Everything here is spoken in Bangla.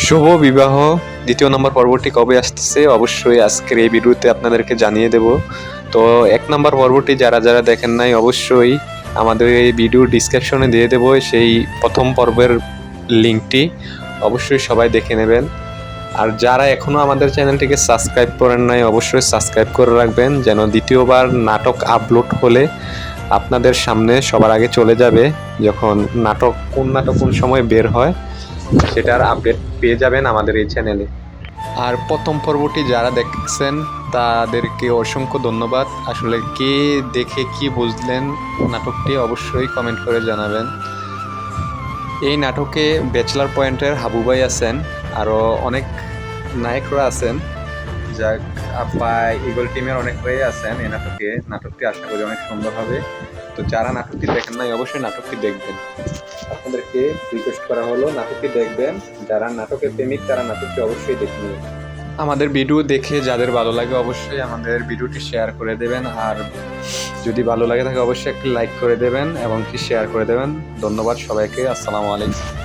শুভ বিবাহ দ্বিতীয় নম্বর পর্বটি কবে আসতেছে অবশ্যই আজকের এই ভিডিওতে আপনাদেরকে জানিয়ে দেব। তো ১ নম্বর পর্বটি যারা যারা দেখেন নাই অবশ্যই আমাদের এই ভিডিও ডিসক্রিপশনে দিয়ে দেব সেই প্রথম পর্বের লিঙ্কটি, অবশ্যই সবাই দেখে নেবেন। আর যারা এখনও আমাদের চ্যানেলটিকে সাবস্ক্রাইব করেন নাই অবশ্যই সাবস্ক্রাইব করে রাখবেন, যেন দ্বিতীয়বার নাটক আপলোড হলে আপনাদের সামনে সবার আগে চলে যাবে। যখন নাটক কোন সময় বের হয় সেটার আপডেট পেয়ে যাবেন আমাদের এই চ্যানেলে। আর প্রথম পর্বটি যারা দেখছেন তাদেরকে অসংখ্য ধন্যবাদ। আসলে কে দেখে কি বুঝলেন নাটকটি অবশ্যই কমেন্ট করে জানাবেন। এই নাটকে ব্যাচেলার পয়েন্টের হাবু ভাই আছেন, আরও অনেক নায়করা আছেন, যাক প্রায় ইগল টিমের অনেকরাই আছেন এই নাটকটি আশা করি অনেক সুন্দর হবে। তো যারা নাটকটি দেখেন নাই অবশ্যই নাটকটি দেখবেন। আপনাদেরকে রিকোয়েস্ট করা হলো নাটকটি দেখবেন, যারা নাটকের প্রেমিক তারা নাটকটি অবশ্যই দেখে নেবেন। আমাদের ভিডিও দেখে যাদের ভালো লাগে অবশ্যই আমাদের ভিডিওটি শেয়ার করে দেবেন, আর যদি ভালো লাগে থাকে অবশ্যই একটি লাইক করে দেবেন এবং কি শেয়ার করে দেবেন। ধন্যবাদ সবাইকে, আসসালামু আলাইকুম।